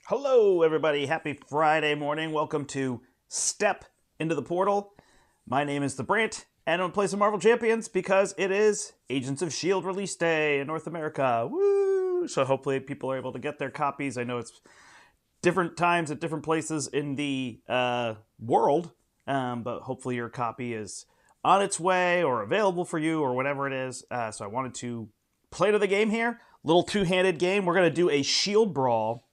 Hello, everybody. Happy Friday morning. Welcome to Step into the Portal. My name is The Brant, and I'm going to play some Marvel Champions because it is Agents of S.H.I.E.L.D. release day in North America. Woo! So hopefully people are able to get their copies. I know it's different times at different places in the world, but hopefully your copy is on its way or available for you or whatever it is. So I wanted to play to the game here. Little two-handed game. We're going to do a S.H.I.E.L.D. Brawl.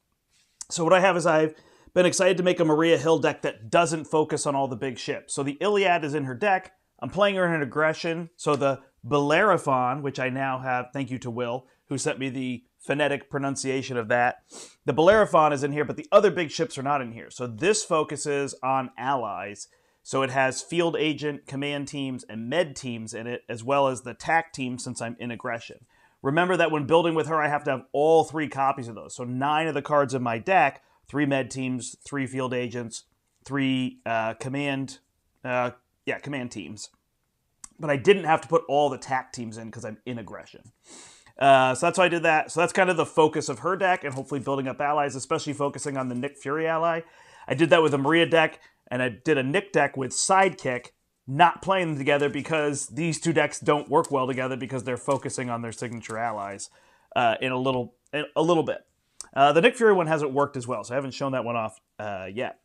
So what I have is I've been excited to make a Maria Hill deck that doesn't focus on all the big ships. So the Iliad is in her deck. I'm playing her in aggression. So the Bellerophon, which I now have, thank you to Will, who sent me the phonetic pronunciation of that. The Bellerophon is in here, but the other big ships are not in here. So this focuses on allies. So it has field agent, command teams, and med teams in it, as well as the TAC team since I'm in aggression. Remember that when building with her, I have to have all 3 copies of those. So 9 of the cards in my deck, 3 med teams, 3 field agents, 3 command teams. But I didn't have to put all the TAC teams in because I'm in aggression. So that's why I did that. So that's kind of the focus of her deck and hopefully building up allies, especially focusing on the Nick Fury ally. I did that with a Maria deck, and I did a Nick deck with Sidekick, not playing them together because these 2 decks don't work well together because they're focusing on their signature allies in a little bit. The Nick Fury one hasn't worked as well, so I haven't shown that one off yet.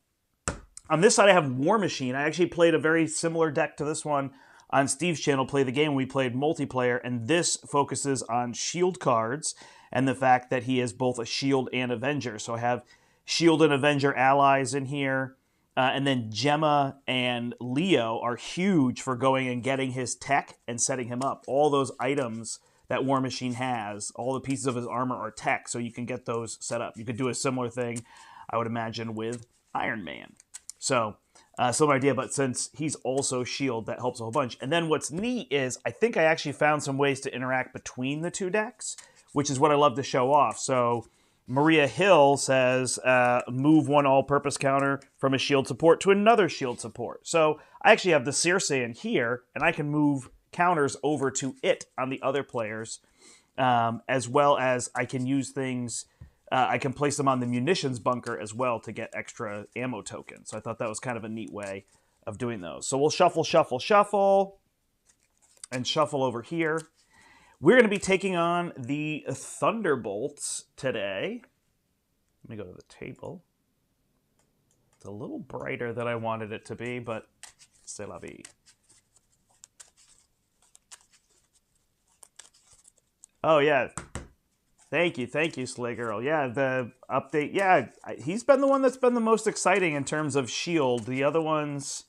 On this side, I have War Machine. I actually played a very similar deck to this one on Steve's channel, Play the Game. We played multiplayer, and this focuses on S.H.I.E.L.D. cards and the fact that he is both a S.H.I.E.L.D. and Avenger. So I have S.H.I.E.L.D. and Avenger allies in here. And then Gemma and Leo are huge for going and getting his tech and setting him up. All those items that War Machine has, all the pieces of his armor are tech, so you can get those set up. You could do a similar thing, I would imagine, with Iron Man. So, similar idea, but since he's also S.H.I.E.L.D., that helps a whole bunch. And then what's neat is I think I actually found some ways to interact between the 2 decks, which is what I love to show off. So Maria Hill says, move 1 all-purpose counter from a S.H.I.E.L.D. support to another S.H.I.E.L.D. support. So I actually have the Circe in here, and I can move counters over to it on the other players, as well as I can use things, I can place them on the munitions bunker as well to get extra ammo tokens. So I thought that was kind of a neat way of doing those. So we'll shuffle, and shuffle over here. We're going to be taking on the Thunderbolts today. Let me go to the table. It's a little brighter than I wanted it to be, but c'est la vie. Oh, yeah. Thank you, Slay Girl. Yeah, the update. Yeah, he's been the one that's been the most exciting in terms of S.H.I.E.L.D. The other ones,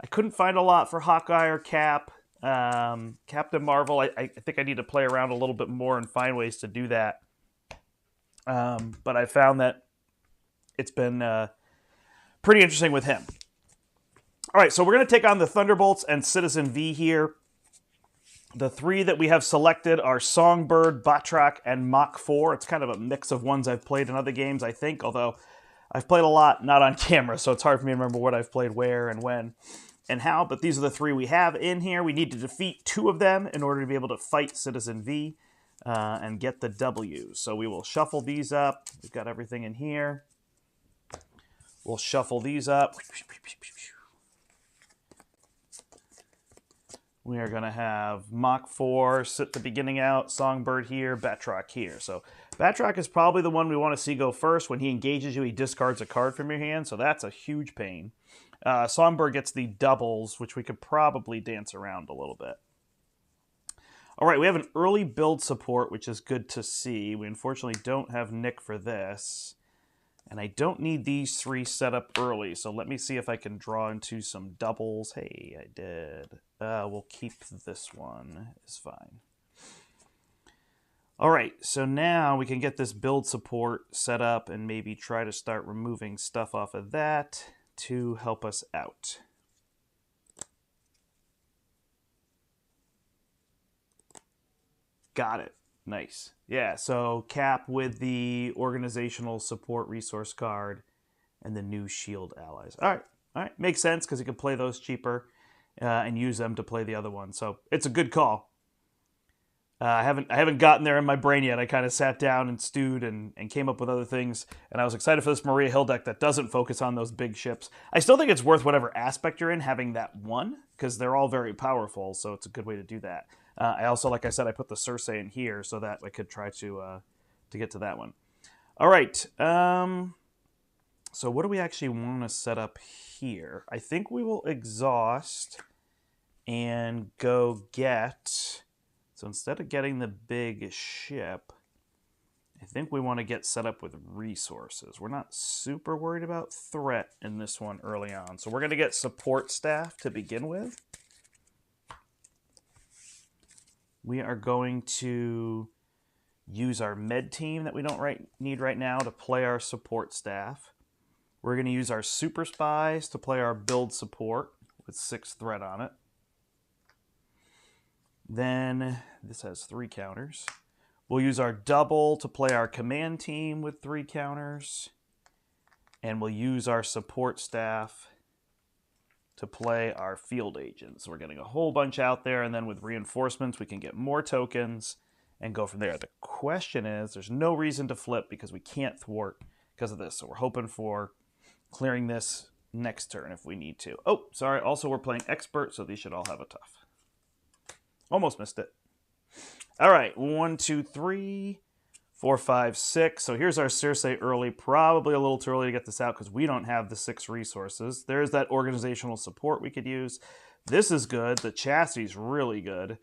I couldn't find a lot for Hawkeye or Cap. Captain Marvel, I think I need to play around a little bit more and find ways to do that. But I found that it's been pretty interesting with him. All right, so we're going to take on the Thunderbolts and Citizen V here. The 3 that we have selected are Songbird, Batroc, and Mach 4. It's kind of a mix of ones I've played in other games, I think, although I've played a lot not on camera, so it's hard for me to remember what I've played where and when and how, but these are the 3 we have in here. We need to defeat 2 of them in order to be able to fight Citizen V and get the W. So we will shuffle these up. We've got everything in here. We'll shuffle these up. We are going to have Mach 4 sit the beginning out, Songbird here, Batroc here. So Batroc is probably the one we want to see go first. When he engages you, he discards a card from your hand, so that's a huge pain. Songbird gets the doubles, which we could probably dance around a little bit. All right, we have an early build support, which is good to see. We unfortunately don't have Nick for this. And I don't need these 3 set up early, so let me see if I can draw into some doubles. Hey, I did. We'll keep this one. It's fine. All right, so now we can get this build support set up and maybe try to start removing stuff off of that to help us out. Got it. Nice. Yeah, so Cap with the organizational support resource card and the new S.H.I.E.L.D. allies. All right. Makes sense because you can play those cheaper and use them to play the other one. So it's a good call. I haven't gotten there in my brain yet. I kind of sat down and stewed and came up with other things. And I was excited for this Maria Hill deck that doesn't focus on those big ships. I still think it's worth whatever aspect you're in having that one, because they're all very powerful. So it's a good way to do that. I also, like I said, I put the Cersei in here so that I could try to get to that one. All right. So what do we actually want to set up here? I think we will exhaust and go get... So instead of getting the big ship, I think we want to get set up with resources. We're not super worried about threat in this one early on. So we're going to get support staff to begin with. We are going to use our med team that we don't need right now to play our support staff. We're going to use our super spies to play our build support with 6 threat on it. Then this has 3 counters. We'll use our double to play our command team with 3 counters. And we'll use our support staff to play our field agents. So we're getting a whole bunch out there, and then with reinforcements we can get more tokens and go from there. The question is, there's no reason to flip because we can't thwart because of this. So we're hoping for clearing this next turn if we need to. Oh, sorry. Also, we're playing expert, so these should all have a tough. Almost missed it. All right, 1, 2, 3, 4, 5, 6. So here's our Cersei early. Probably a little too early to get this out because we don't have the 6 resources. There's that organizational support we could use. This is good. The chassis is really good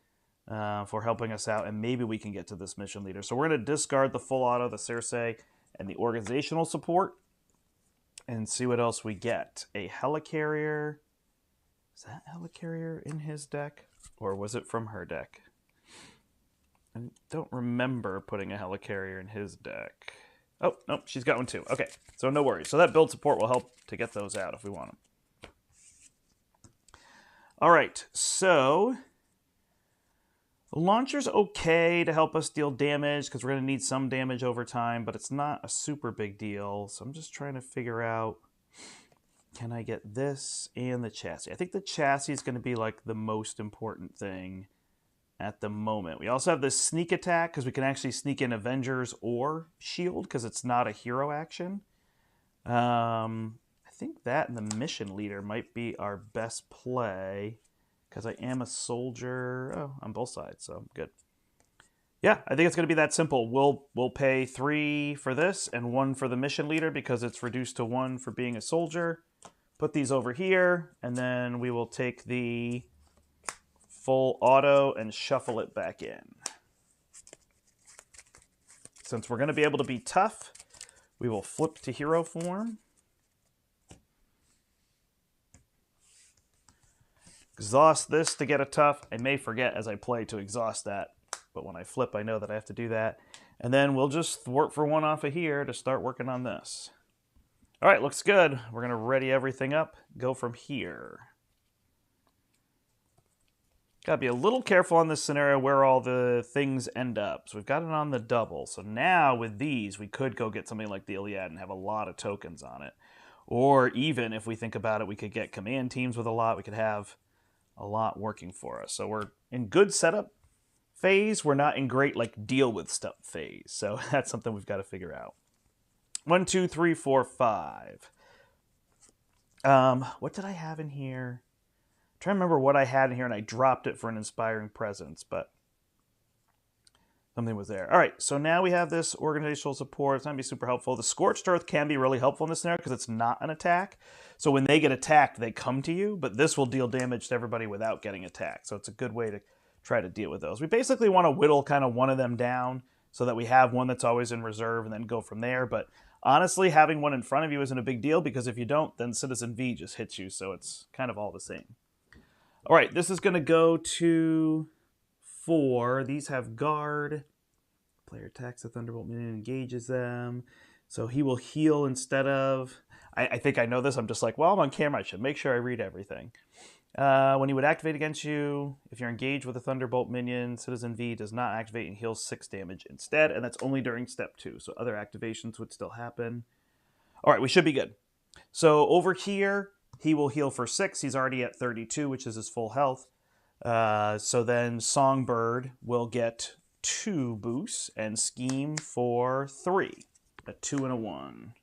for helping us out, and maybe we can get to this mission leader. So we're going to discard the full auto, the Cersei, and the organizational support, and see what else we get. A helicarrier. Is that helicarrier in his deck? Or was it from her deck? I don't remember putting a helicarrier in his deck. Oh, no, she's got one too. Okay, so no worries. So that build support will help to get those out if we want them. All right, so the launcher's okay to help us deal damage because we're going to need some damage over time, but it's not a super big deal. So I'm just trying to figure out, can I get this and the chassis? I think the chassis is going to be like the most important thing at the moment. We also have this sneak attack because we can actually sneak in Avengers or S.H.I.E.L.D. because it's not a hero action. I think that and the mission leader might be our best play because I am a soldier on both sides, so good. Yeah, I think it's going to be that simple. We'll pay 3 for this and 1 for the mission leader because it's reduced to 1 for being a soldier. Put these over here, and then we will take the full auto and shuffle it back in. Since we're going to be able to be tough, we will flip to hero form. Exhaust this to get a tough. I may forget as I play to exhaust that, but when I flip, I know that I have to do that. And then we'll just thwart for 1 off of here to start working on this. All right, looks good. We're going to ready everything up, go from here. Got to be a little careful on this scenario where all the things end up. So we've got it on the double. So now with these, we could go get something like the Iliad and have a lot of tokens on it. Or even if we think about it, we could get command teams with a lot. We could have a lot working for us. So we're in good setup phase. We're not in great like deal with stuff phase. So that's something we've got to figure out. 1, 2, 3, 4, 5. What did I have in here? I'm trying to remember what I had in here, and I dropped it for an inspiring presence, but something was there. All right, so now we have this organizational support. It's not going to be super helpful. The Scorched Earth can be really helpful in this scenario because it's not an attack. So when they get attacked, they come to you, but this will deal damage to everybody without getting attacked. So it's a good way to try to deal with those. We basically want to whittle kind of one of them down so that we have one that's always in reserve and then go from there. But honestly, having one in front of you isn't a big deal because if you don't, then Citizen V just hits you. So it's kind of all the same. All right, this is going to go to 4. These have guard. Player attacks the Thunderbolt minion, engages them. So he will heal instead of... I think I know this. I'm just like, well, I'm on camera. I should make sure I read everything. When he would activate against you, if you're engaged with a Thunderbolt minion, Citizen V does not activate and heals 6 damage instead, and that's only during step 2. So other activations would still happen. All right, we should be good. So over here, he will heal for 6. He's already at 32, which is his full health. So then Songbird will get 2 boosts and Scheme for 3. A 2 and a 1.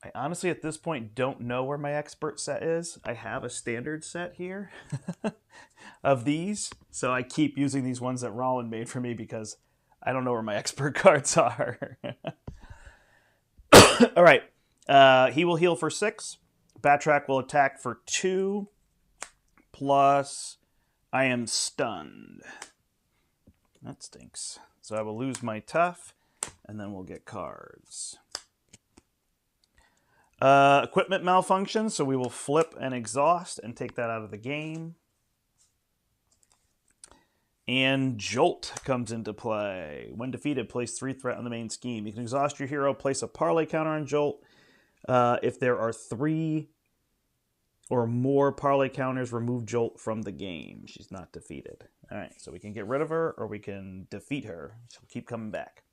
I honestly, at this point, don't know where my expert set is. I have a standard set here of these, so I keep using these ones that Rollin made for me because I don't know where my expert cards are. All right. He will heal for 6. Batrack will attack for 2. Plus, I am stunned. That stinks. So I will lose my tough, and then we'll get cards. Equipment malfunction, so we will flip and exhaust and take that out of the game. And Jolt comes into play. When defeated, place 3 threat on the main scheme. You can exhaust your hero, place a parlay counter on Jolt. If there are 3 or more parlay counters, remove Jolt from the game. She's not defeated. All right, so we can get rid of her or we can defeat her. She'll keep coming back.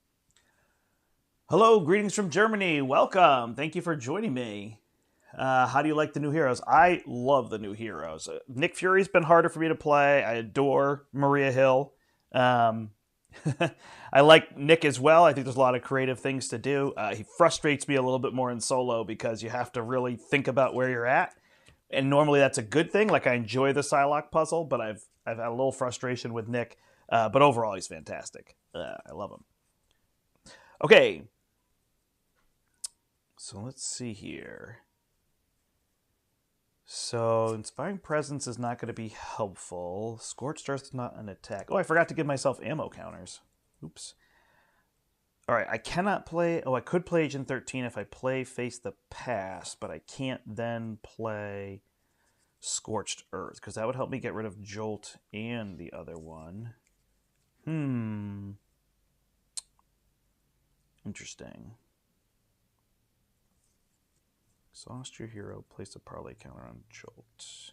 Hello, greetings from Germany. Welcome. Thank you for joining me. How do you like the new heroes? I love the new heroes. Nick Fury's been harder for me to play. I adore Maria Hill. I like Nick as well. I think there's a lot of creative things to do. He frustrates me a little bit more in solo because you have to really think about where you're at. And normally that's a good thing. Like, I enjoy the Psylocke puzzle, but I've had a little frustration with Nick. But overall, he's fantastic. I love him. Okay. So let's see here. So Inspiring Presence is not going to be helpful. Scorched Earth is not an attack. Oh, I forgot to give myself ammo counters. Oops. All right, I cannot play... Oh, I could play Agent 13 if I play Face the Past, but I can't then play Scorched Earth, because that would help me get rid of Jolt and the other one. Interesting. Exhaust your hero, place a parlay counter on Jolt.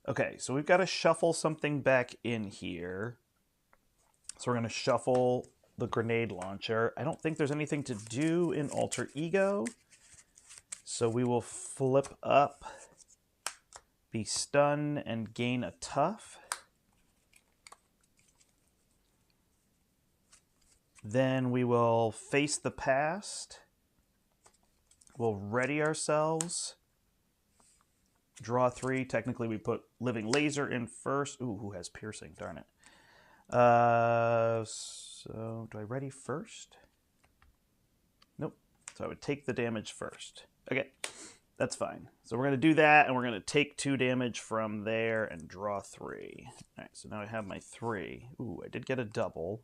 Okay, so we've got to shuffle something back in here. So we're going to shuffle the grenade launcher. I don't think there's anything to do in Alter Ego. So we will flip up, be stunned, and gain a tough. Then we will face the past. We'll ready ourselves. Draw 3. Technically, we put Living Laser in first. Ooh, who has piercing? Darn it. So do I ready first? Nope. So I would take the damage first. Okay, that's fine. So we're going to do that, and we're going to take 2 damage from there and draw 3. All right, so now I have my 3. Ooh, I did get a double.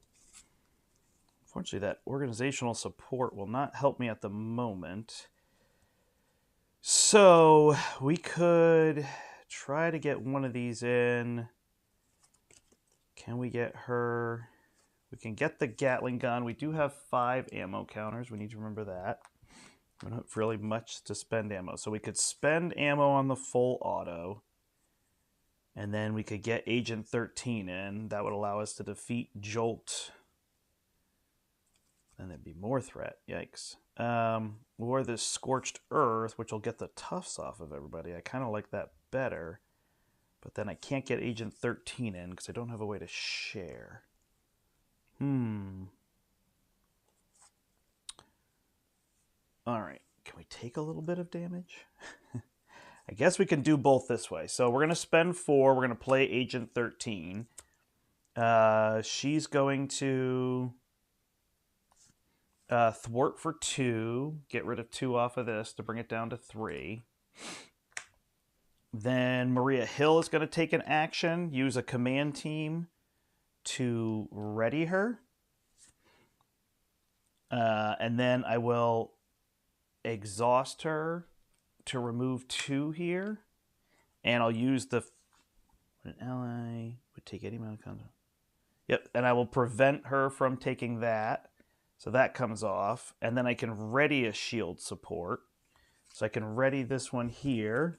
Unfortunately, that organizational support will not help me at the moment. So we could try to get one of these in. Can we get her? We can get the Gatling gun. We do have 5 ammo counters. We need to remember that. We don't have really much to spend ammo. So we could spend ammo on the full auto. And then we could get Agent 13 in. That would allow us to defeat Jolt. Then there'd be more threat. Yikes. Or this Scorched Earth, which will get the toughs off of everybody. I kind of like that better. But then I can't get Agent 13 in because I don't have a way to share. Alright. Can we take a little bit of damage? I guess we can do both this way. So we're going to spend 4. We're going to play Agent 13. She's going to... thwart for 2. Get rid of 2 off of this to bring it down to 3. Then Maria Hill is going to take an action. Use a command team to ready her. And then I will exhaust her to remove 2 here. And I'll use the... An ally would take any amount of content. Yep, and I will prevent her from taking that. So that comes off. And then I can ready a shield support. So I can ready this one here.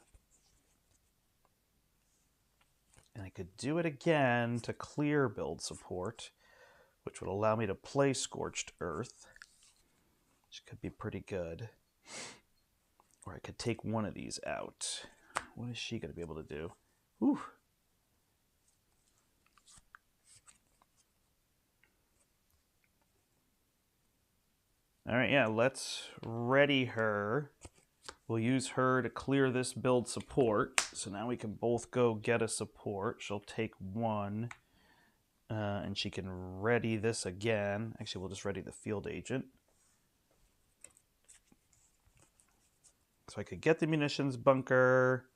And I could do it again to clear build support, which would allow me to play Scorched Earth, which could be pretty good. Or I could take one of these out. What is she going to be able to do? Whew. All right, yeah, let's ready her. We'll use her to clear this build support. So now we can both go get a support. She'll take one, and she can ready this again. Actually, we'll just ready the field agent. So I could get the munitions bunker.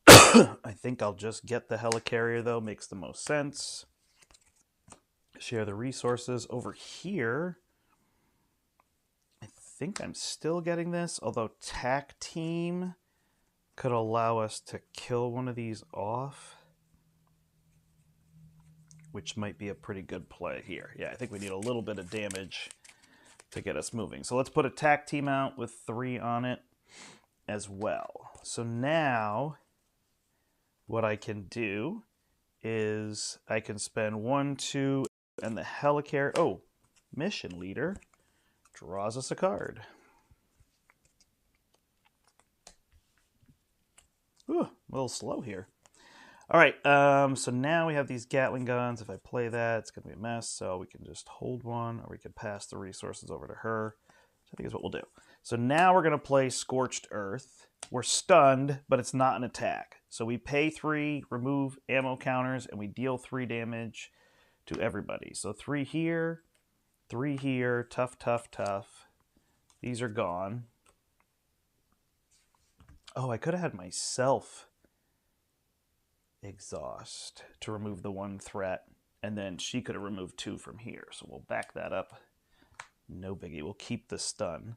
I think I'll just get the helicarrier, though. Makes the most sense. Share the resources over here. I think I'm still getting this, although TAC team could allow us to kill one of these off, which might be a pretty good play here. Yeah, I think we need a little bit of damage to get us moving. So let's put a TAC team out with 3 on it as well. So now what I can do is I can spend 1, 2, and the helicarrier. Oh, mission leader draws us a card. Ooh, a little slow here. All right, so now we have these Gatling guns. If I play that, it's going to be a mess, so we can just hold one, or we can pass the resources over to her, which I think is what we'll do. So now we're going to play Scorched Earth. We're stunned, but it's not an attack. So we pay 3, remove ammo counters, and we deal 3 damage to everybody. So 3 here, 3 here, tough, tough, tough. These are gone. Oh, I could have had myself exhaust to remove the 1 threat, and then she could have removed 2 from here. So we'll back that up. No biggie. We'll keep the stun.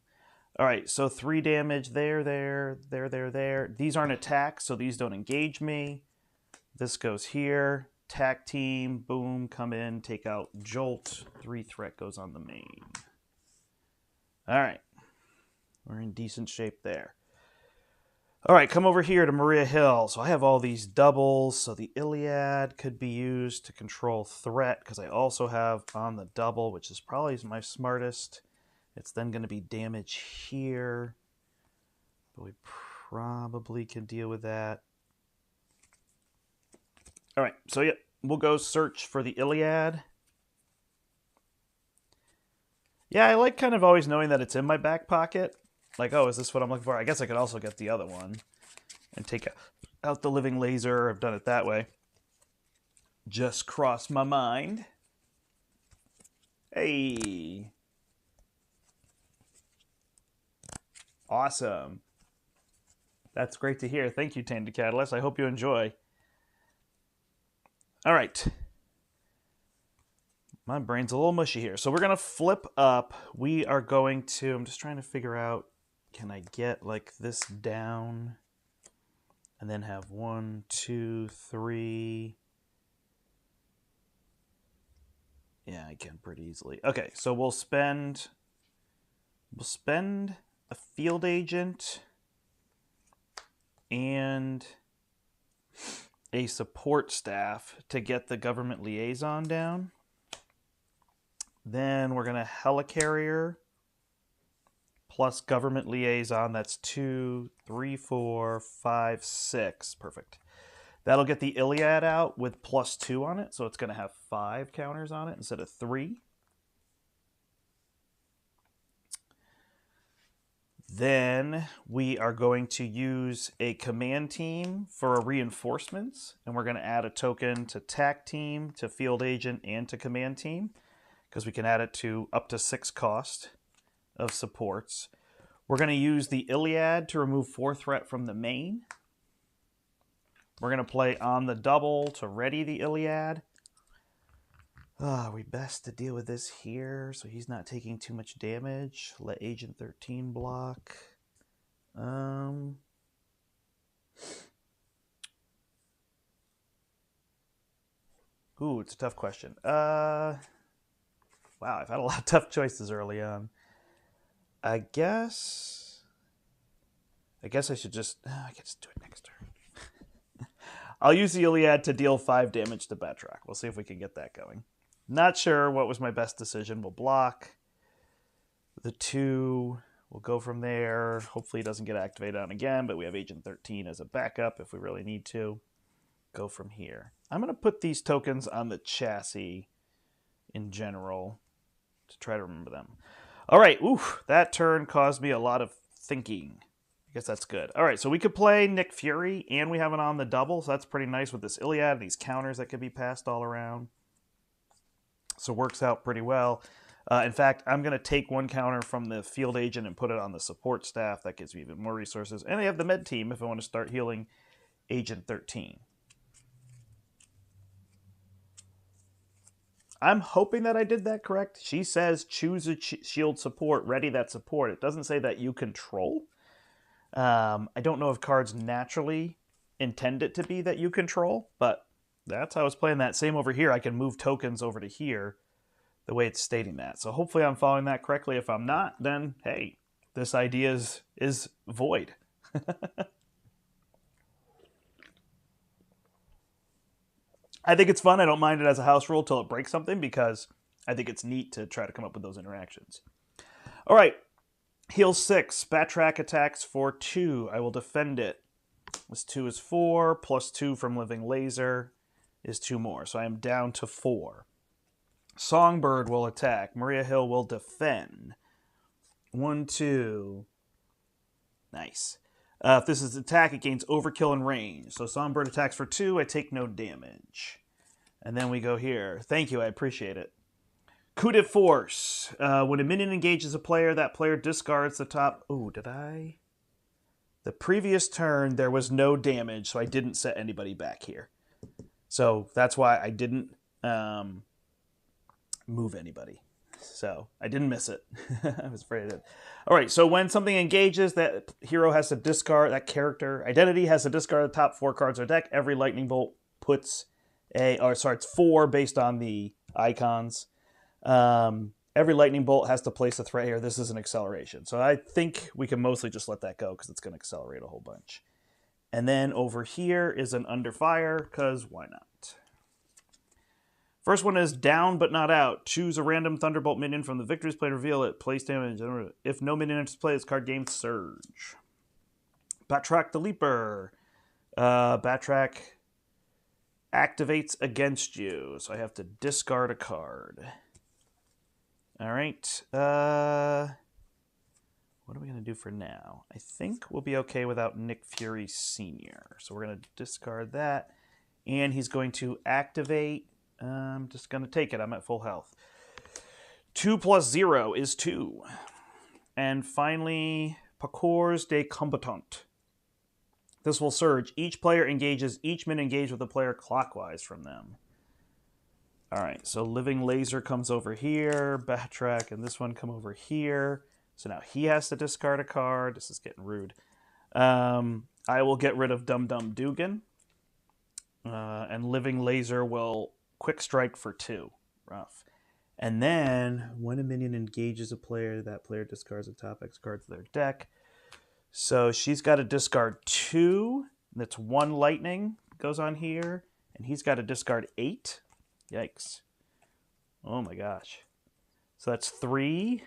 All right, so 3 damage there, there, there, there, there. These aren't attacks, so these don't engage me. This goes here. TAC team, boom, come in, take out Jolt. 3 threat goes on the main. All right. We're in decent shape there. All right, come over here to Maria Hill. So I have all these doubles. So the Iliad could be used to control threat, because I also have on the double, which is probably my smartest. It's then going to be damage here. But we probably can deal with that. All right, so yeah, we'll go search for the Iliad. Yeah, I like kind of always knowing that it's in my back pocket. Like, oh, is this what I'm looking for? I guess I could also get the other one and take out the living laser. I've done it that way. Just crossed my mind. Hey. Awesome. That's great to hear. Thank you, Tanda Catalyst. I hope you enjoy. All right. My brain's a little mushy here. So we're going to flip up. We are going to, I'm just trying to figure out, can I get like this down and then have 1, 2, 3. Yeah, I can pretty easily. Okay, so we'll spend a field agent and a support staff to get the government liaison down. Then we're going to helicarrier plus government liaison. That's 2, 3, 4, 5, 6. Perfect. That'll get the Iliad out with +2 on it. So it's going to have 5 counters on it instead of 3. Then we are going to use a command team for reinforcements. And we're going to add a token to TAC team, to field agent, and to command team, because we can add it to up to 6 cost of supports. We're going to use the Iliad to remove 4 threat from the main. We're going to play on the double to ready the Iliad. We best to deal with this here so he's not taking too much damage. Let Agent 13 block. Ooh, it's a tough question. Wow, I've had a lot of tough choices early on. I guess I should just... I can just do it next turn. I'll use the Iliad to deal 5 damage to Batroc. We'll see if we can get that going. Not sure what was my best decision. We'll block the 2. We'll go from there. Hopefully it doesn't get activated on again, but we have Agent 13 as a backup if we really need to. Go from here. I'm going to put these tokens on the chassis in general to try to remember them. All right, oof, that turn caused me a lot of thinking. I guess that's good. All right, so we could play Nick Fury, and we have it on the double, so that's pretty nice with this Iliad and these counters that could be passed all around. So works out pretty well. In fact, I'm going to take one counter from the field agent and put it on the support staff. That gives me even more resources. And they have the med team if I want to start healing Agent 13. I'm hoping that I did that correct. She says choose a shield support, ready that support. It doesn't say that you control. I don't know if cards naturally intend it to be that you control, but that's how I was playing that. Same over here. I can move tokens over to here the way it's stating that. So hopefully I'm following that correctly. If I'm not, then hey, this idea is void. I think it's fun. I don't mind it as a house rule till it breaks something because I think it's neat to try to come up with those interactions. All right. Heal 6. Backtrack attacks for 2. I will defend it. This 2 is 4. Plus 2 from Living Laser is 2 more. So I am down to 4. Songbird will attack. Maria Hill will defend. 1, 2. Nice. If this is attack, it gains overkill and range. So Songbird attacks for 2. I take no damage. And then we go here. Thank you. I appreciate it. Coup de Force. When a minion engages a player, that player discards the top... Oh, did I? The previous turn, there was no damage, so I didn't set anybody back here. So that's why I didn't move anybody. So I didn't miss it. I was afraid of it. All right, so when something engages, that hero has to discard, that character identity has to discard the top 4 cards of their deck. Every lightning bolt puts it's 4 based on the icons. Every lightning bolt has to place a threat here. This is an acceleration. So I think we can mostly just let that go because it's going to accelerate a whole bunch. And then over here is an under fire because why not? First one is down but not out. Choose a random Thunderbolt minion from the victory's play, reveal it, place damage. If no minion enters play, this card gains Surge. Backtrack the Leaper. Backtrack activates against you, so I have to discard a card. All right. What are we going to do for now? I think we'll be okay without Nick Fury Sr. So we're going to discard that, and he's going to activate... I'm just going to take it. I'm at full health. 2 plus 0 is 2. And finally, Parcours de Combattant. This will surge. Each player engages each minion engaged with a player clockwise from them. All right, so Living Laser comes over here. Backtrack and this one come over here. So now he has to discard a card. This is getting rude. I will get rid of Dum Dum Dugan. And Living Laser will... Quick Strike for 2. Rough. And then, when a minion engages a player, that player discards the top X cards of their deck. So she's got to discard 2. That's 1 lightning goes on here. And he's got to discard 8. Yikes. Oh my gosh. So that's 3,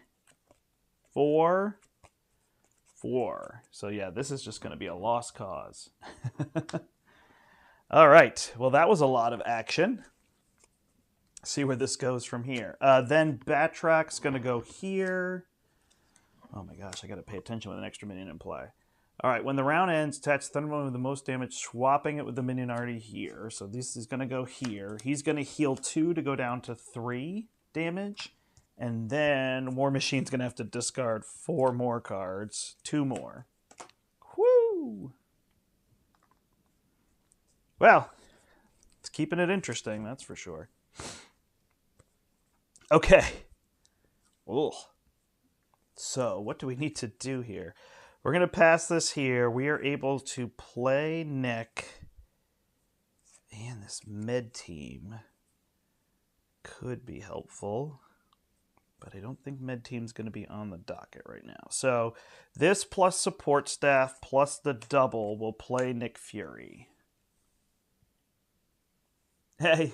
4, 4. So yeah, this is just going to be a lost cause. All right. Well, that was a lot of action. See where this goes from here. Then Backtrack's going to go here. Oh my gosh, I got to pay attention with an extra minion in play. All right, when the round ends, attach Thunderbolt with the most damage, swapping it with the minion already here. So this is going to go here. He's going to heal 2 to go down to 3 damage. And then War Machine's going to have to discard 4 more cards. 2 more. Woo! Well, it's keeping it interesting, that's for sure. Okay. Ooh. So, what do we need to do here? We're going to pass this here. We are able to play Nick. And this med team could be helpful. But I don't think med team's going to be on the docket right now. So, this plus support staff plus the double will play Nick Fury. Hey.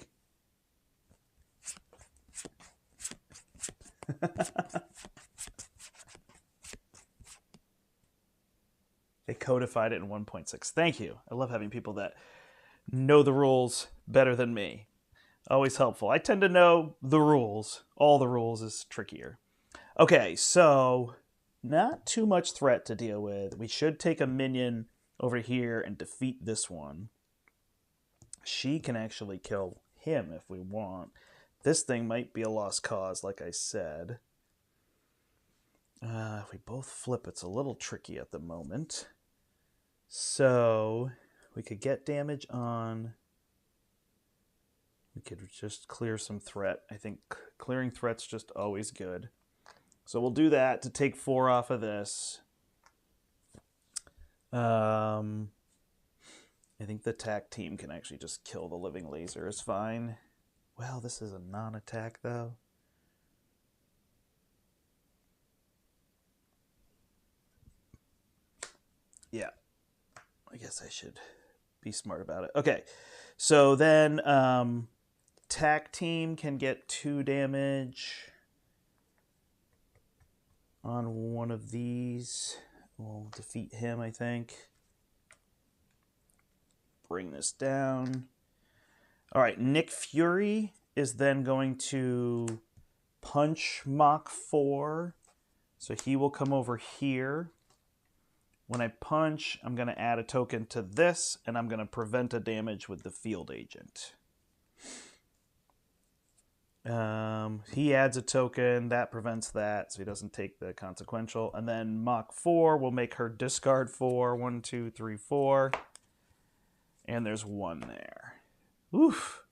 They codified it in 1.6. Thank you. I love having people that know the rules better than me. Always helpful. I tend to know the rules. All the rules is trickier. Okay, so not too much threat to deal with. We should take a minion over here and defeat this one. She can actually kill him if we want. This thing might be a lost cause, like I said. If we both flip, it's a little tricky at the moment. So we could get damage on. We could just clear some threat. I think clearing threat's just always good. So we'll do that to take 4 off of this. I think the attack team can actually just kill the living laser is fine. Well, this is a non-attack though. Yeah. I guess I should be smart about it. Okay. So then attack team can get 2 damage on one of these. We'll defeat him, I think. Bring this down. All right, Nick Fury is then going to punch Mach 4. So he will come over here. When I punch, I'm going to add a token to this, and I'm going to prevent a damage with the field agent. He adds a token, that prevents that, so he doesn't take the consequential. And then Mach 4 will make her discard 4. 1, 2, 3, 4. And there's 1 there. Oof.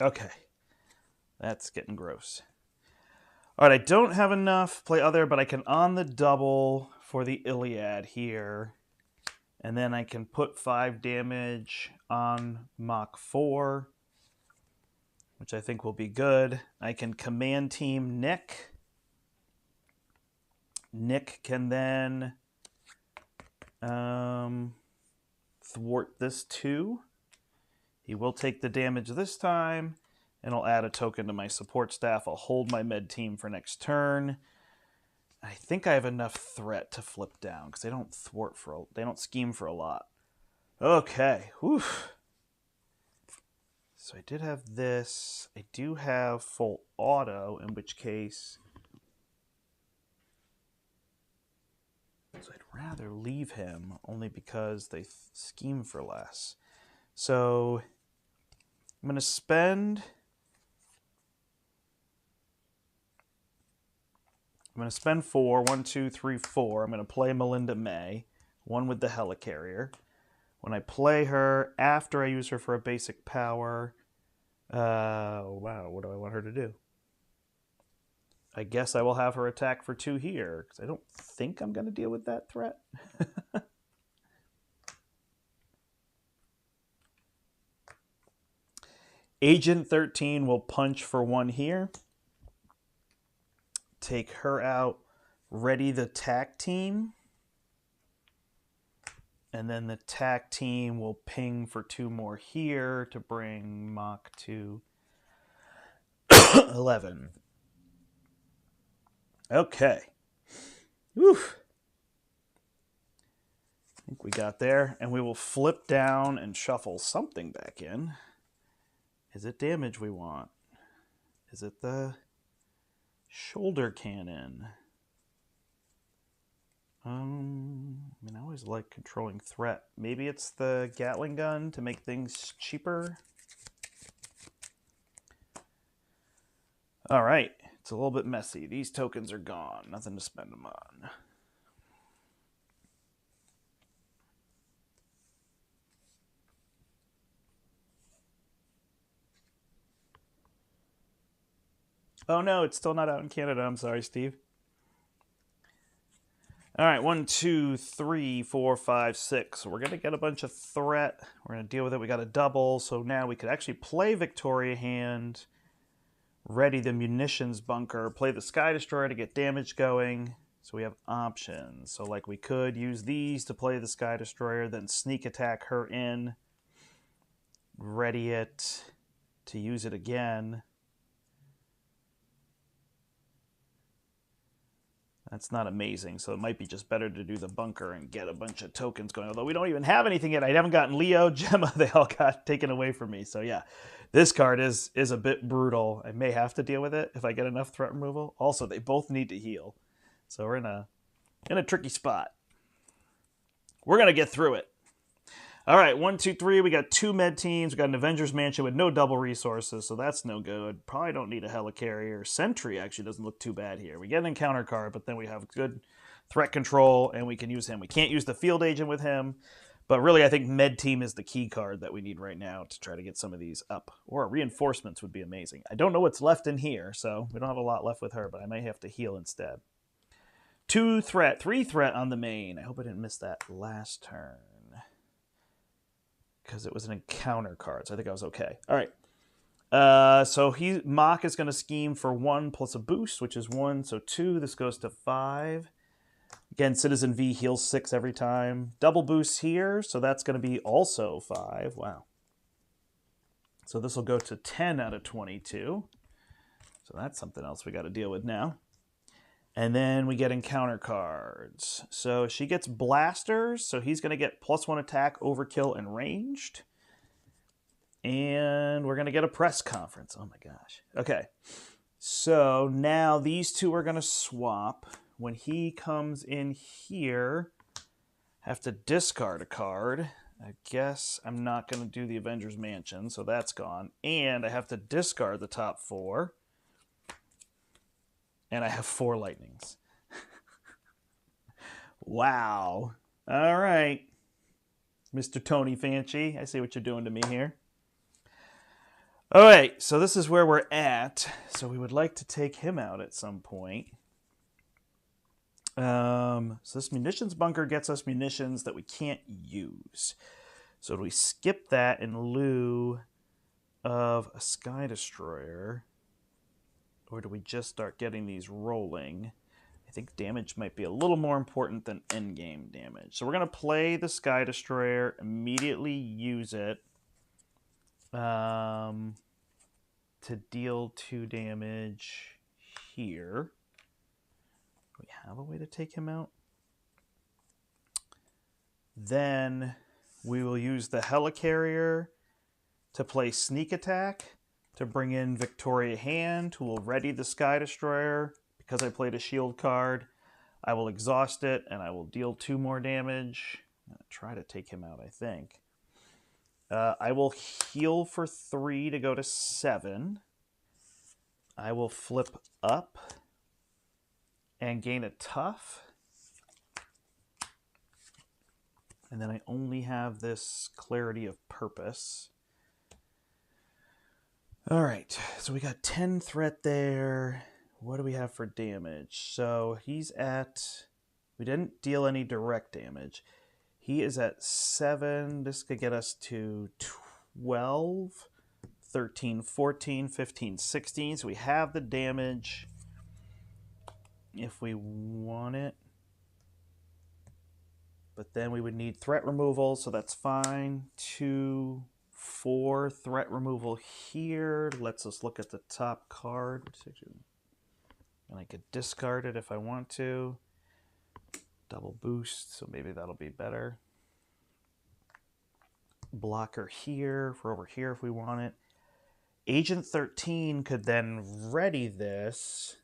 Okay. That's getting gross. All right, I don't have enough play other, but I can on the double for the Iliad here. And then I can put 5 damage on Mach 4, which I think will be good. I can command team Nick. Nick can then thwart this too. He will take the damage this time, and I'll add a token to my support staff. I'll hold my med team for next turn. I think I have enough threat to flip down because they don't they don't scheme for a lot. Okay, whew. So I did have this. I do have full auto, in which case, so I'd rather leave him only because they scheme for less. So I'm going to spend. I'm going to spend 4. 1, 2, 3, 4. I'm going to play Melinda May, 1 with the Helicarrier. When I play her, after I use her for a basic power, wow, what do I want her to do? I guess I will have her attack for 2 here, because I don't think I'm going to deal with that threat. Agent 13 will punch for 1 here. Take her out. Ready the tack team. And then the tack team will ping for 2 more here to bring Mach to 11. Okay. Whew. I think we got there. And we will flip down and shuffle something back in. Is it damage we want? Is it the shoulder cannon? I mean, I always like controlling threat. Maybe it's the Gatling gun to make things cheaper. All right, it's a little bit messy. These tokens are gone. Nothing to spend them on. Oh no, it's still not out in Canada. I'm sorry, Steve. All right, 1, 2, 3, 4, 5, 6. So we're going to get a bunch of threat. We're going to deal with it. We got a double. So now we could actually play Victoria Hand, ready the munitions bunker, play the Sky Destroyer to get damage going. So we have options. So like we could use these to play the Sky Destroyer, then sneak attack her in, ready it to use it again. That's not amazing, so it might be just better to do the bunker and get a bunch of tokens going. Although we don't even have anything yet. I haven't gotten Leo, Gemma. They all got taken away from me. So yeah, this card is a bit brutal. I may have to deal with it if I get enough threat removal. Also, they both need to heal. So we're in a tricky spot. We're going to get through it. All right, 1, 2, 3. We got 2 med teams. We got an Avengers Mansion with no double resources, so that's no good. Probably don't need a helicarrier. Sentry actually doesn't look too bad here. We get an encounter card, but then we have good threat control, and we can use him. We can't use the field agent with him, but really I think med team is the key card that we need right now to try to get some of these up. Or reinforcements would be amazing. I don't know what's left in here, so we don't have a lot left with her, but I may have to heal instead. 2 threat, 3 threat on the main. I hope I didn't miss that last turn, because it was an encounter card, so I think I was okay. All right. So Mach is going to scheme for 1 plus a boost, which is 1, so 2. This goes to 5. Again, Citizen V heals 6 every time. Double boost here, so that's going to be also 5. Wow. So this will go to 10 out of 22. So that's something else we got to deal with now. And then we get encounter cards. So she gets blasters, so he's going to get +1 attack, overkill, and ranged. And we're going to get a press conference. Oh my gosh. Okay. So now these two are going to swap. When he comes in here, I have to discard a card. I guess I'm not going to do the Avengers Mansion, so that's gone. And I have to discard the top 4. And I have 4 lightnings. Wow. All right. Mr. Tony Fancy, I see what you're doing to me here. All right, so this is where we're at. So we would like to take him out at some point. So this munitions bunker gets us munitions that we can't use. So do we skip that in lieu of a Sky Destroyer? Or do we just start getting these rolling? I think damage might be a little more important than endgame damage. So we're going to play the Sky Destroyer, immediately use it to deal 2 damage here. Do we have a way to take him out? Then we will use the Helicarrier to play Sneak Attack, to bring in Victoria Hand, who will ready the Sky Destroyer. Because I played a shield card, I will exhaust it, and I will deal 2 more damage. I'm going to try to take him out, I think. I will heal for 3 to go to 7. I will flip up and gain a tough. And then I only have this Clarity of Purpose. All right, so we got 10 threat there. What do we have for damage? So he's at... We didn't deal any direct damage. He is at 7. This could get us to 12, 13, 14, 15, 16. So we have the damage if we want it. But then we would need threat removal, so that's fine. 2, 4 threat removal here. Lets us look at the top card. And I could discard it if I want to. Double boost, so maybe that'll be better. Blocker here for over here if we want it. Agent 13 could then ready this.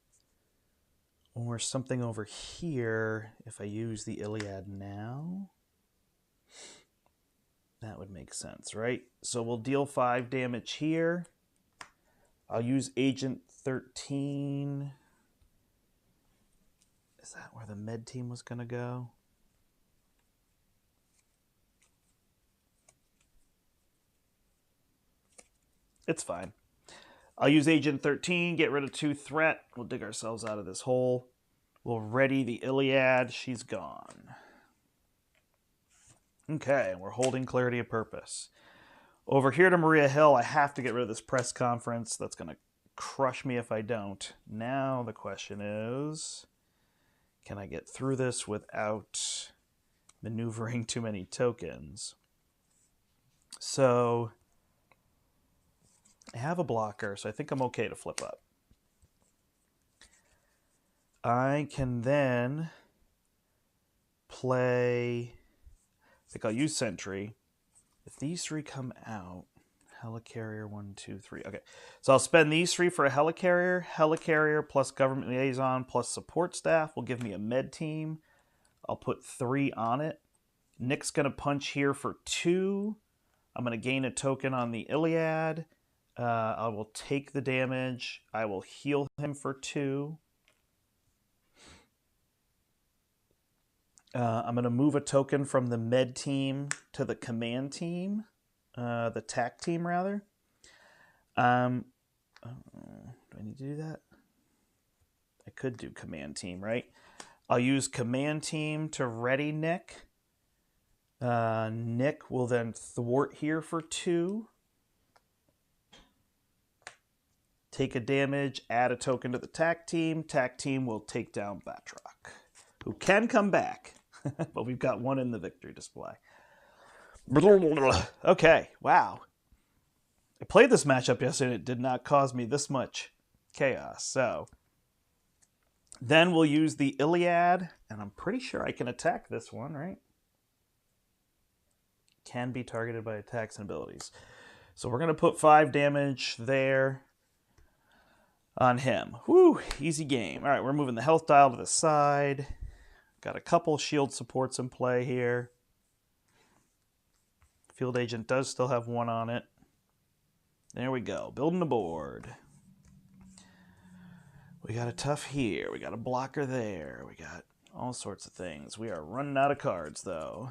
Or something over here if I use the Iliad now. That would make sense, right? So we'll deal 5 damage here. I'll use Agent 13. Is that where the med team was going to go? It's fine. I'll use Agent 13, get rid of 2 threat. We'll dig ourselves out of this hole. We'll ready the Iliad. She's gone. Okay, we're holding Clarity of Purpose. Over here to Maria Hill, I have to get rid of this press conference. That's going to crush me if I don't. Now the question is, can I get through this without maneuvering too many tokens? So I have a blocker, so I think I'm okay to flip up. I can then play, I think I'll use Sentry. If these 3 come out, Helicarrier 1, 2, 3. Okay, so I'll spend these 3 for a Helicarrier. Helicarrier plus Government Liaison plus Support Staff will give me a Med Team. I'll put 3 on it. Nick's going to punch here for 2. I'm going to gain a token on the Iliad. I will take the damage. I will heal him for 2. I'm going to move a token from the Med Team to the Command Team. The TAC Team, rather. Do I need to do that? I could do Command Team, right? I'll use Command Team to ready Nick. Nick will then thwart here for 2. Take a damage, add a token to the TAC Team. TAC Team will take down Batroc, who can come back, but we've got 1 in the victory display. Okay, wow. I played this matchup yesterday and it did not cause me this much chaos. So then we'll use the Iliad, and I'm pretty sure I can attack this one, right? Can be targeted by attacks and abilities. So we're going to put 5 damage there on him. Whew, easy game. All right, we're moving the health dial to the side. Got a couple shield supports in play here. Field Agent does still have 1 on it. There we go. Building the board. We got a tough here. We got a blocker there. We got all sorts of things. We are running out of cards, though.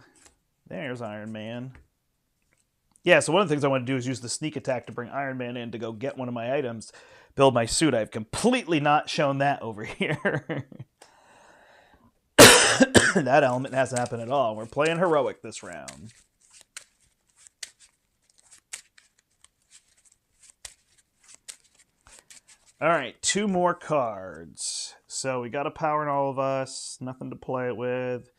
There's Iron Man. Yeah, so one of the things I want to do is use the sneak attack to bring Iron Man in to go get one of my items, build my suit. I've completely not shown that over here. That element hasn't happened at all. We're playing heroic this round. All right, 2 more cards. So we got a power in all of us. Nothing to play it with.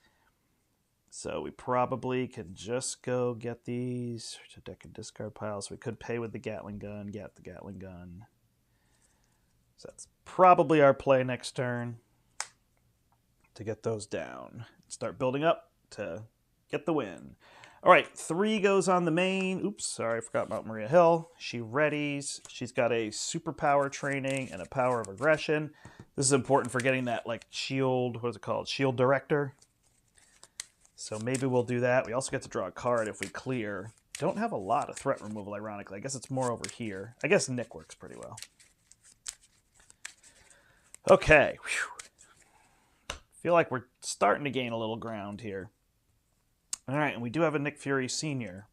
So we probably could just go get these to deck and discard piles. We could pay with the Gatling gun, get the Gatling gun. So that's probably our play next turn to get those down. Start building up to get the win. All right, 3 goes on the main. Oops, sorry, I forgot about Maria Hill. She readies. She's got a superpower training and a power of aggression. This is important for getting that, like, shield, what is it called? Shield Director. So maybe we'll do that. We also get to draw a card if we clear. Don't have a lot of threat removal, ironically. I guess it's more over here. I guess Nick works pretty well. Okay. Whew. Feel like we're starting to gain a little ground here. All right, and we do have a Nick Fury Sr.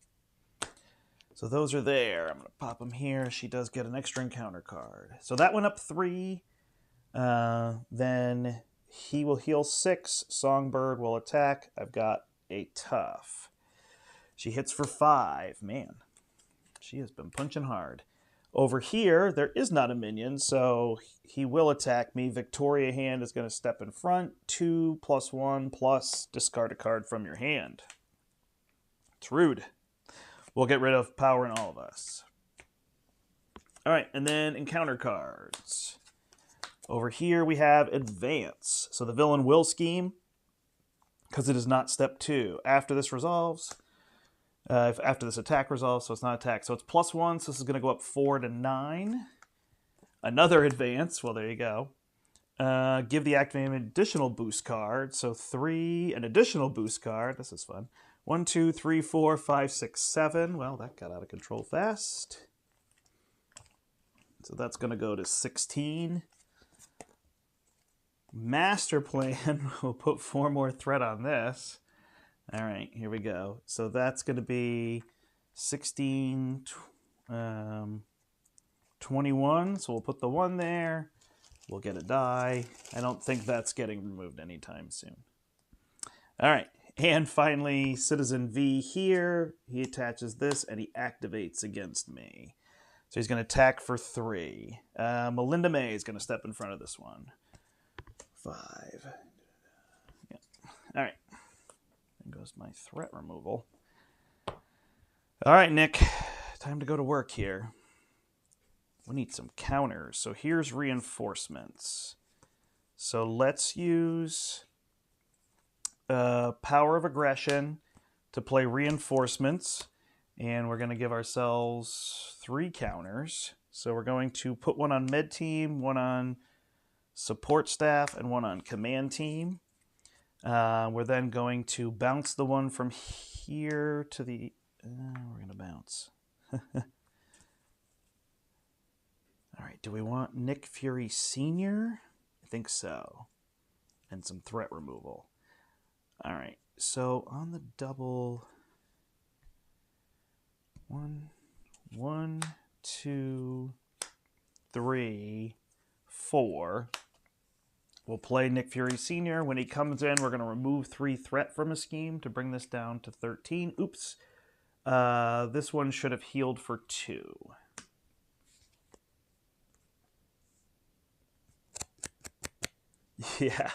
So those are there. I'm going to pop them here. She does get an extra encounter card. So that went up 3. Then he will heal 6. Songbird will attack. I've got a tough. She hits for 5. Man, she has been punching hard. Over here, there is not a minion, so he will attack me. Victoria Hand is going to step in front. 2 + 1 plus discard a card from your hand. It's rude. We'll get rid of power in all of us. All right, and then encounter cards. Over here we have Advance. So the villain will scheme because it is not step 2. After this resolves, after this attack resolves, so it's not attack. So it's +1, so this is going to go up 4 to 9. Another Advance. Well, there you go. Give the activated an additional boost card. So 3, an additional boost card. This is fun. 1, 2, 3, 4, 5, 6, 7. Well, that got out of control fast. So that's going to go to 16. Master Plan will put 4 more threat on this. All right, here we go. So that's going to be 16, 21. So we'll put the 1 there. We'll get a die. I don't think that's getting removed anytime soon. All right. And finally, Citizen V here. He attaches this and he activates against me. So he's going to attack for 3. Melinda May is going to step in front of this one. 5. Yeah. All right. There goes my threat removal. All right, Nick. Time to go to work here. We need some counters. So here's reinforcements. So let's use Power of Aggression to play Reinforcements. And we're going to give ourselves 3 counters. So we're going to put one on Med Team, one on Support Staff, and one on Command Team. We're then going to bounce the one from here to the... we're going to bounce. All right, do we want Nick Fury Sr.? I think so. And some threat removal. All right, so on the double... 1, 2, 3, 4. We'll play Nick Fury Sr. When he comes in, we're going to remove 3 threat from a scheme to bring this down to 13. Oops. This one should have healed for 2. Yeah,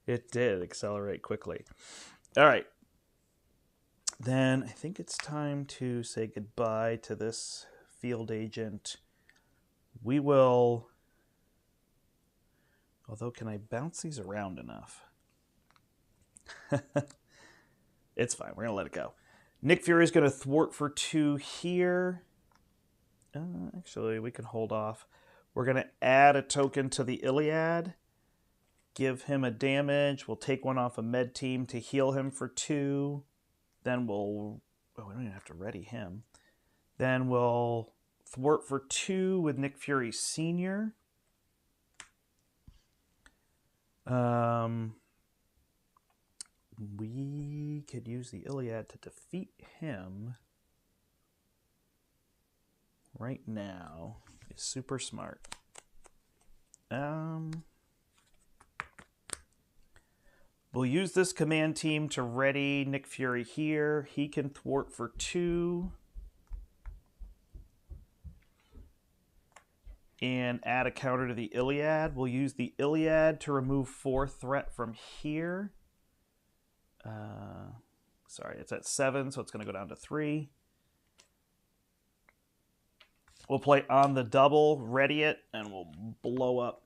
it did accelerate quickly. All right. Then I think it's time to say goodbye to this field agent. We will... Although, can I bounce these around enough? It's fine. We're going to let it go. Nick Fury is going to thwart for 2 here. Actually, we can hold off. We're going to add a token to the Iliad. Give him a damage. We'll take one off a Med Team to heal him for 2. Then we'll... Oh, we don't even have to ready him. Then we'll thwart for 2 with Nick Fury Sr. We could use the Iliad to defeat him right now. He's super smart. We'll use this command team to ready Nick Fury here. He can thwart for 2. And add a counter to the Iliad. We'll use the Iliad to remove 4 threat from here. Sorry, it's at 7, so it's going to go down to 3. We'll play on the double, ready it, and we'll blow up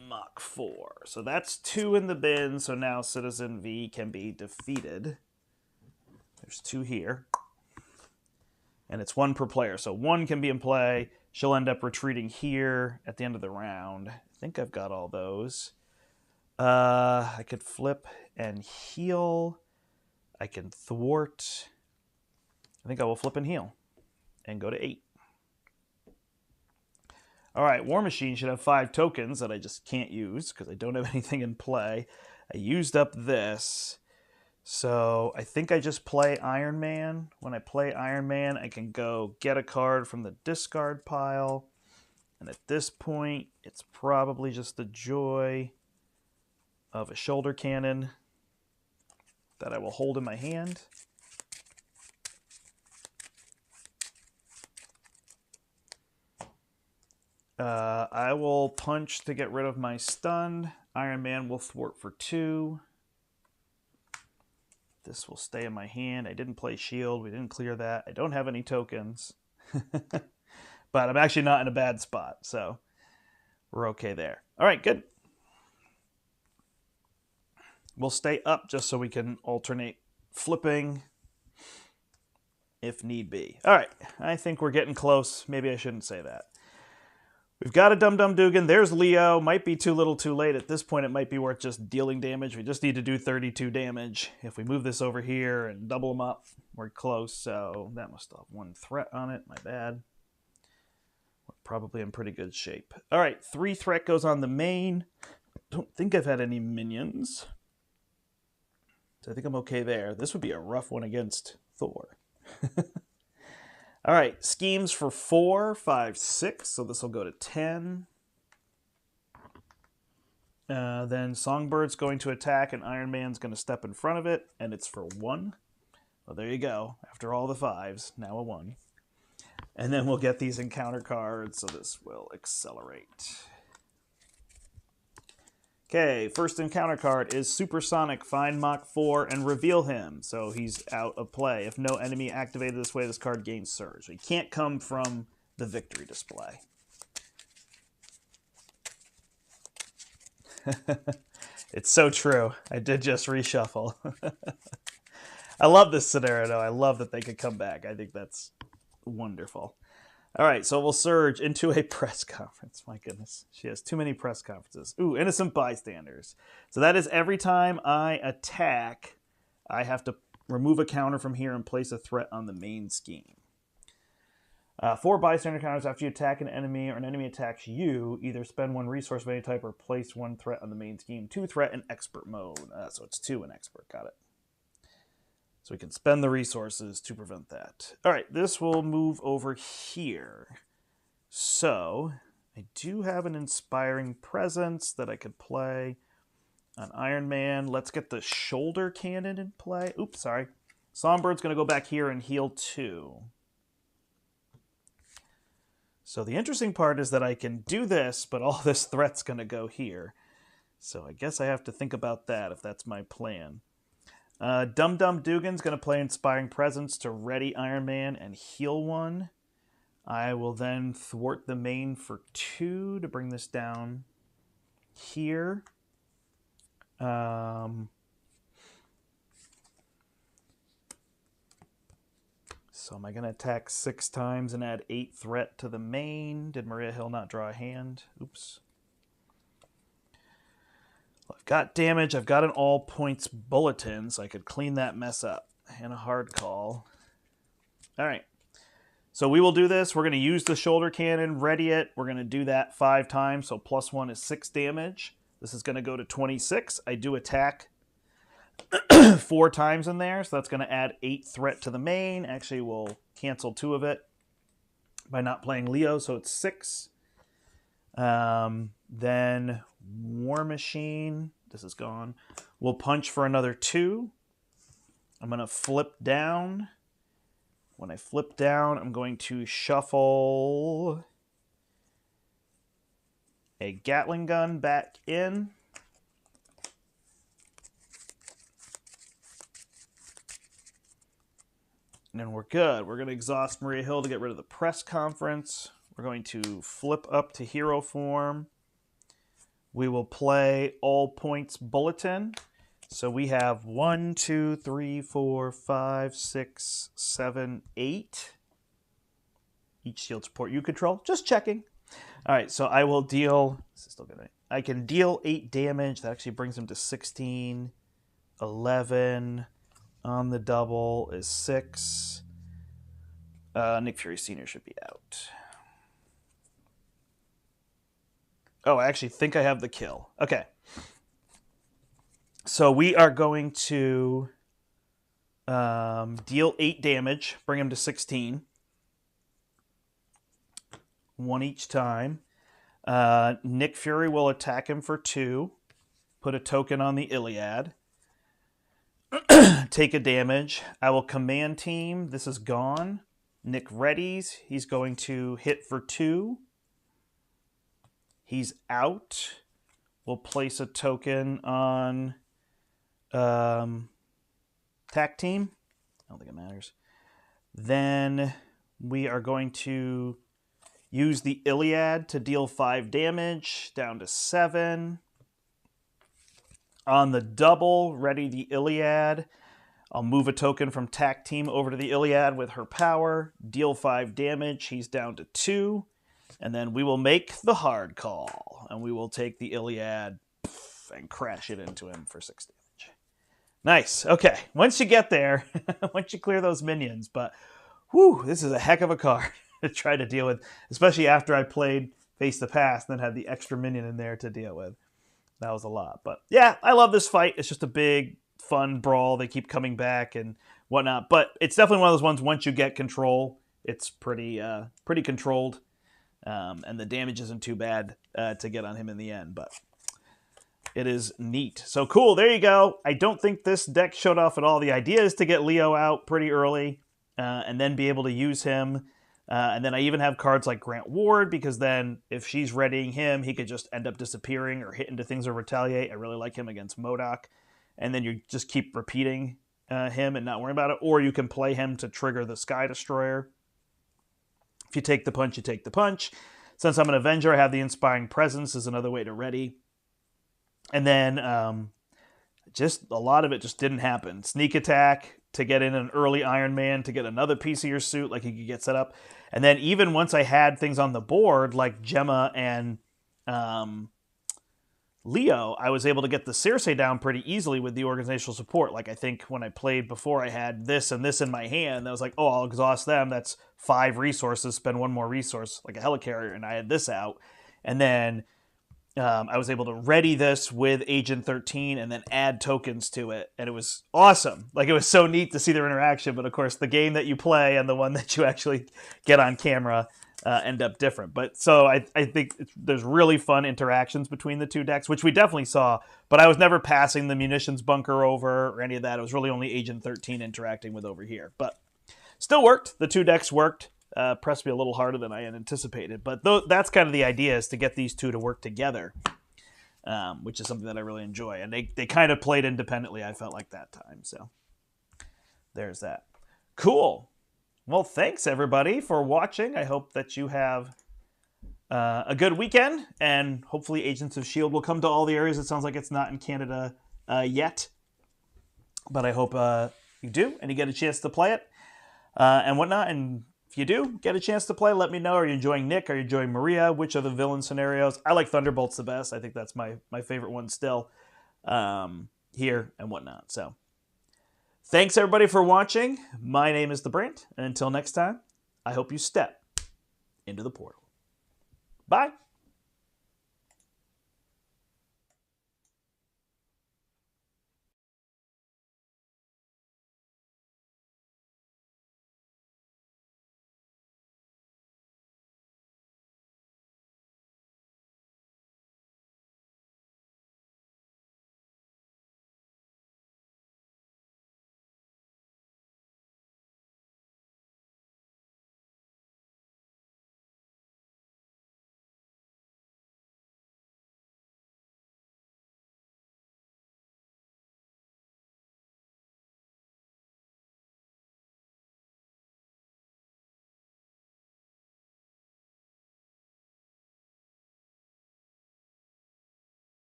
Mach 4. So that's 2 in the bin, so now Citizen V can be defeated. There's 2 here. And it's 1 per player, so 1 can be in play. She'll end up retreating here at the end of the round. I think I've got all those. I could flip and heal. I can thwart. I think I will flip and heal and go to 8. All right, War Machine should have 5 tokens that I just can't use because I don't have anything in play. I used up this. So I think I just play Iron Man. When I play Iron Man, I can go get a card from the discard pile. And at this point, it's probably just the joy of a shoulder cannon that I will hold in my hand. I will punch to get rid of my stun. Iron Man will thwart for 2. This will stay in my hand. I didn't play S.H.I.E.L.D. We didn't clear that. I don't have any tokens. But I'm actually not in a bad spot, so we're okay there. All right, good. We'll stay up just so we can alternate flipping if need be. All right, I think we're getting close. Maybe I shouldn't say that. We've got a Dum Dum Dugan. There's Leo. Might be too little too late. At this point, it might be worth just dealing damage. We just need to do 32 damage. If we move this over here and double them up, we're close. So that must have 1 threat on it. My bad. We're probably in pretty good shape. All right, 3 threat goes on the main. Don't think I've had any minions. So I think I'm okay there. This would be a rough one against Thor. All right, schemes for 4, 5, 6. So this will go to 10. Then Songbird's going to attack, and Iron Man's going to step in front of it, and it's for 1. Well, there you go. After all the 5s, now a 1. And then we'll get these encounter cards, so this will accelerate. Okay, first encounter card is Supersonic. Find Mach 4 and reveal him. So he's out of play. If no enemy activated this way, this card gains Surge. He can't come from the victory display. It's so true. I did just reshuffle. I love this scenario, though. I love that they could come back. I think that's wonderful. All right, so we'll surge into a press conference. My goodness. She has too many press conferences. Ooh, innocent bystanders. So that is every time I attack, I have to remove a counter from here and place a threat on the main scheme. 4 bystander counters after you attack an enemy or an enemy attacks you. Either spend 1 resource of any type or place 1 threat on the main scheme. 2 threat in expert mode. So it's 2 in expert. Got it. So we can spend the resources to prevent that. All right, this will move over here. So I do have an inspiring presence that I could play on Iron Man. Let's get the shoulder cannon in play. Oops, sorry. Songbird's going to go back here and heal 2. So the interesting part is that I can do this, but all this threat's going to go here. So I guess I have to think about that if that's my plan. Dum Dum Dugan's going to play Inspiring Presence to ready Iron Man and heal 1. I will then thwart the main for 2 to bring this down here. So am I going to attack 6 times and add 8 threat to the main? Did Maria Hill not draw a hand? Oops. Well, I've got damage. I've got an all points bulletin, so I could clean that mess up. And a hard call. All right. So we will do this. We're going to use the shoulder cannon, ready it. We're going to do that 5 times, so +1 is 6 damage. This is going to go to 26. I do attack 4 times in there, so that's going to add 8 threat to the main. Actually, we'll cancel 2 of it by not playing Leo, so it's 6. Then War Machine, this is gone. We'll punch for another 2. I'm going to flip down. When I flip down, I'm going to shuffle a Gatling gun back in. And then we're good. We're going to exhaust Maria Hill to get rid of the press conference. We're going to flip up to hero form. We will play all points bulletin. So we have 1, 2, 3, 4, 5, 6, 7, 8. Each shield support you control. Just checking. All right, so I will deal. This is still good. I can deal 8 damage. That actually brings him to 16, 11. On the double is 6. Nick Fury Sr. should be out. Oh, I actually think I have the kill. Okay. So we are going to deal 8 damage, bring him to 16. 1 each time. Nick Fury will attack him for 2. Put a token on the Iliad. Take a damage. I will command team. This is gone. Nick readies. He's going to hit for 2. He's out. We'll place a token on tack team. I don't think it matters. Then we are going to use the Iliad to deal 5 damage down to 7. On the double, ready the Iliad. I'll move a token from tack team over to the Iliad with her power. Deal 5 damage. He's down to 2. And then we will make the hard call. And we will take the Iliad and crash it into him for 6 damage. Nice. Okay. Once you get there, once you clear those minions. But, whew, this is a heck of a card to try to deal with. Especially after I played Face the Past and then had the extra minion in there to deal with. That was a lot. But, yeah, I love this fight. It's just a big, fun brawl. They keep coming back and whatnot. But it's definitely one of those ones, once you get control, it's pretty controlled. And the damage isn't too bad to get on him in the end. But it is neat. So, cool. There you go. I don't think this deck showed off at all. The idea is to get Leo out pretty early and then be able to use him. And then I even have cards like Grant Ward, because then if she's readying him, he could just end up disappearing or hit into things or retaliate. I really like him against MODOK. And then you just keep repeating him and not worry about it. Or you can play him to trigger the Sky Destroyer. If you take the punch, you take the punch. Since I'm an Avenger, I have the Inspiring Presence as another way to ready. And then just a lot of it just didn't happen. Sneak attack to get in an early Iron Man to get another piece of your suit, like you could get set up. And then even once I had things on the board, like Gemma and Leo, I was able to get the Circe down pretty easily with the organizational support. Like I think when I played before, I had this and this in my hand. I was like, oh, I'll exhaust them. That's 5 resources. Spend 1 more resource, like a helicarrier, and I had this out. And then I was able to ready this with Agent 13 and then add tokens to it. And it was awesome. Like, it was so neat to see their interaction. But, of course, the game that you play and the one that you actually get on camera end up different. But so I think there's really fun interactions between the 2 decks, which we definitely saw. But I was never passing the munitions bunker over or any of that. It was really only Agent 13 interacting with over here. But still worked. The 2 decks worked. Pressed me a little harder than I had anticipated. But that's kind of the idea, is to get these 2 to work together, which is something that I really enjoy. And they kind of played independently, I felt like, that time. So there's that. Cool. Well, thanks, everybody, for watching. I hope that you have a good weekend. And hopefully Agents of S.H.I.E.L.D. will come to all the areas. It sounds like it's not in Canada yet. But I hope you do, and you get a chance to play it and whatnot. And if you do get a chance to play, let me know. Are you enjoying Nick? Are you enjoying Maria? Which are the villain scenarios? I like Thunderbolts the best. I think that's my favorite one still here and whatnot. So thanks, everybody, for watching. My name is The Brant. And until next time, I hope you step into the portal. Bye.